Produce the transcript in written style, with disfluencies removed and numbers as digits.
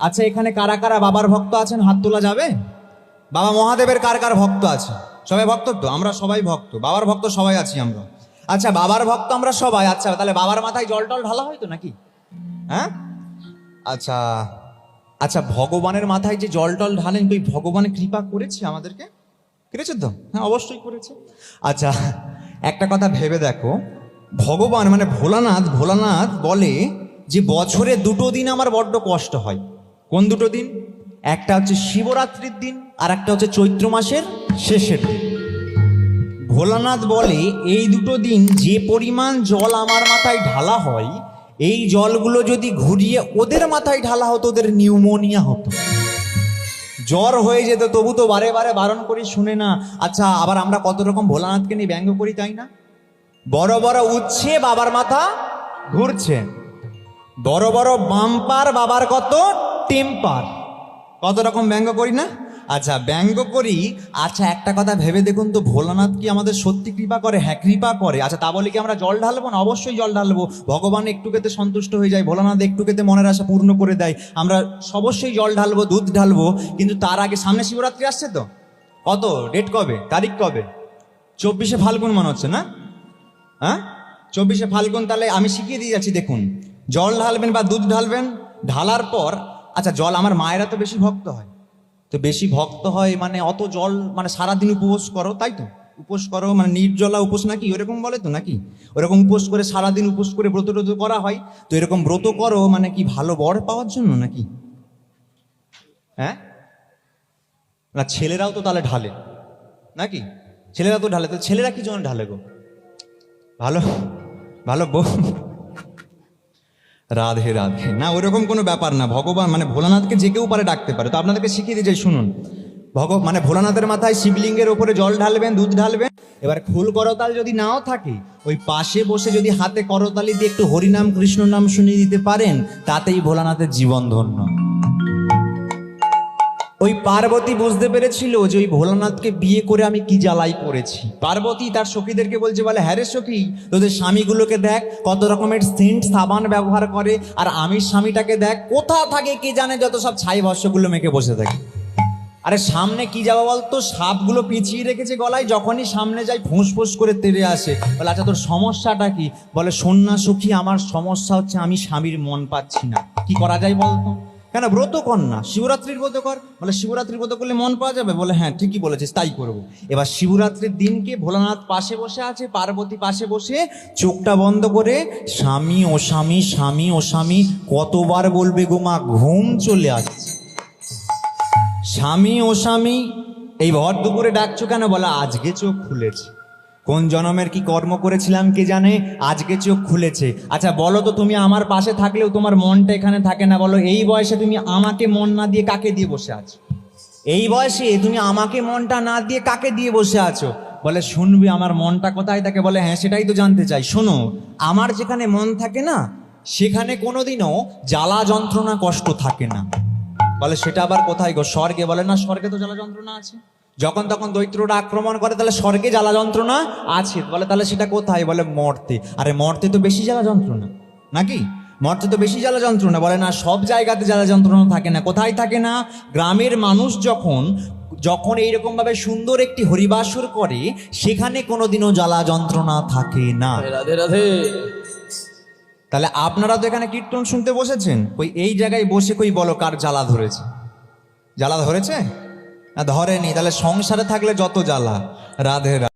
আচ্ছা, এখানে কারা কারা বাবার ভক্ত আছেন? হাত তোলা যাবে? বাবা মহাদেবের কার কার ভক্ত আছে? সবাই ভক্ত তো? আমরা সবাই ভক্ত, বাবার ভক্ত সবাই আছি আমরা। আচ্ছা, বাবার ভক্ত আমরা সবাই। আচ্ছা, তাহলে বাবার মাথায় জল টল ঢালা হয় তো নাকি? হ্যাঁ, আচ্ছা আচ্ছা, ভগবানের মাথায় যে জল টল ঢালেন, ওই ভগবানের কৃপা করেছে আমাদেরকে? করেছে তো? হ্যাঁ, অবশ্যই করেছে। আচ্ছা, একটা কথা ভেবে দেখো, ভগবান মানে ভোলানাথ বলে যে বছরে দুটো দিন আমার বড্ড কষ্ট হয়। কোন দুটো দিন? একটা হচ্ছে শিবরাত্রির দিন, আর একটা হচ্ছে চৈত্র মাসের শেষের দিন। ভোলানাথ বলে এই দুটো দিন যে পরিমাণ জল আমার মাথায় ঢালা হয়, এই জলগুলো যদি ঘুরিয়ে ওদের মাথায় ঢালা হতো, ওদের নিউমোনিয়া হতো, জ্বর হয়ে যেত। তবু তো বারে বারে বারণ করি, শুনে না। আচ্ছা, আবার আমরা কত রকম ভোলানাথকে নিয়ে ব্যঙ্গ করি, তাই না? বড় বড় উচ্ছে, বাবার মাথা ঘুরছে। বড় বড় বাম্পার, বাবার কত টেম্পার। কত রকম ব্যঙ্গ করি না? আচ্ছা, ব্যঙ্গ করি। আচ্ছা, একটা কথা ভেবে দেখুন তো, ভোলানাথ কি আমাদের সত্যি কৃপা করে? হ্যাঁ, কৃপা করে। আচ্ছা, তা বলে কি আমরা জল ঢালবো না? অবশ্যই জল ঢালবো। ভগবান একটুকেতে সন্তুষ্ট হয়ে যায়, ভোলানাথ একটুকেতে মনের আশা পূর্ণ করে দেয়, আমরা অবশ্যই জল ঢালবো, দুধ ঢালবো। কিন্তু তার আগে সামনে শিবরাত্রি আসছে তো। কত ডেট কবে, তারিখ কবে? 24শে ফাল্গুন মনে হচ্ছে না? হ্যাঁ, 24শে ফাল্গুন। তাহলে আমি শিখিয়ে দিয়ে যাচ্ছি, দেখুন। জল ঢালবেন বা দুধ ঢালবেন, ঢালার পর আচ্ছা, জল আমার মায়েরা তো বেশি ভক্ত হয়, তো বেশি ভক্ত হয় মানে অত জল, মানে সারাদিন উপোস করো, তাই তো? উপোস করো মানে নির্জলা উপোস নাকি, ওরকম বলে তো নাকি? ওরকম উপোস করে সারাদিন উপোস করে ব্রত ট্রত করা হয়। তো এরকম ব্রত করো মানে কি ভালো বর পাওয়ার জন্য নাকি? হ্যাঁ না, ছেলেরাও তো তাহলে ঢালে নাকি? ছেলেরা তো ঢালে, তো ছেলেরা কি জন্য ঢালে গো? ভালো ভালো বউ। রাধে রাধে। না, ওরকম কোনো ব্যাপার না। ভগবান মানে ভোলানাথকে যে কেউ পারে ডাকতে পারে। তো আপনাদেরকে শিখিয়ে দিয়ে যাই, শুনুন। মানে ভোলানাথের মাথায় শিবলিঙ্গের ওপরে জল ঢালবেন, দুধ ঢালবেন। এবার ফুল করতাল যদি নাও থাকে, ওই পাশে বসে যদি হাতে করতালি দিয়ে একটু হরিনাম কৃষ্ণ নাম শুনিয়ে দিতে পারেন, তাতেই ভোলানাথের জীবন ধন্য। ওই পার্বতী বুঝতে পেরেছিল যে ওই ভোলানাথকে বিয়ে করে আমি কি জ্বালাই করেছি। পার্বতী তার সখীদেরকে বলছে, বলে হ্যাঁ রে সখী, তোদের স্বামীগুলোকে দেখ কত রকমের সেন্ট সাবান ব্যবহার করে, আর আমি স্বামীটাকে দেখ কোথা থাকে কে জানে, যত সব ছাই ভস্যগুলো মেখে বসে থাকে। আরে সামনে কি যাবো বলতো, সাপগুলো পিছিয়ে রেখেছে গলায়, যখনই সামনে যাই ফুঁস ফুঁস করে তেড়ে আসে। বলে আচ্ছা, তোর সমস্যাটা কি? বলে শোন না সখী, আমার সমস্যা হচ্ছে আমি স্বামীর মন পাচ্ছি না। কি করা যায় বলতো? কেন, ব্রত কর না, শিবরাত্রির ব্রত কর। বলে শিবরাত্রির ব্রত করলে মন পাওয়া যাবে? বলে হ্যাঁ, ঠিকই বলেছিস, তাই করবো। এবার শিবরাত্রির দিনকে ভোলানাথ পাশে বসে আছে, পার্বতী পাশে বসে চোখটা বন্ধ করে স্বামী ও স্বামী, স্বামী ও স্বামী কতবার বলবে গো মা, ঘুম চলে আসছে। স্বামী ও স্বামী, এই ভর দুপুরে ডাকছো কেন? বলে আজকে চোখ খুলেছে। কোন জন্মের কি কর্ম করেছিলাম কে জানে, আজকে চোখ খুলেছে। আচ্ছা বলো তো, তুমি আমার পাশে থাকলেও তোমার মনটা এখানে থাকে না? বলো, এই বয়সে তুমি আমাকে মন না দিয়ে কাকে দিয়ে বসে আছো? এই বয়সে তুমি আমাকে মনটা না দিয়ে কাকে দিয়ে বসে আছো? বলে শুনবি আমার মনটা কোথায় থাকে? বলে হ্যাঁ, সেটাই তো জানতে চাই। শোনো, আমার যেখানে মন থাকে না, সেখানে কোনোদিনও জ্বালা যন্ত্রণা কষ্ট থাকে না। বলে সেটা আবার কোথায় গো? স্বর্গে। বলে না, স্বর্গে তো জ্বালা যন্ত্রণা আছে। যখন তখন দৈত্যরা আক্রমণ করে, তাহলে স্বর্গে জ্বালা যন্ত্রণা আছে। বলে তাহলে সেটা কোথায়? বলে মর্তে। আরে মর্তে তো বেশি জ্বালা যন্ত্রণা নাকি? মর্তে তো বেশি জ্বালা যন্ত্রণা। বলে না, সব জায়গাতে জ্বালা যন্ত্রণা থাকে না। কোথায় থাকে না? গ্রামের মানুষ যখন যখন এইরকম ভাবে সুন্দর একটি হরিবাসর করে, সেখানে কোনোদিনও জ্বালা যন্ত্রণা থাকে না। রাধে রাধে। তাহলে আপনারা তো এখানে কীর্তন শুনতে বসেছেন, কই এই জায়গায় বসে কই বলো কার জ্বালা ধরেছে? জ্বালা ধরেছে না? ধরেনি। তাহলে সংসারে থাকলে যত জ্বালা। রাধে রাধে।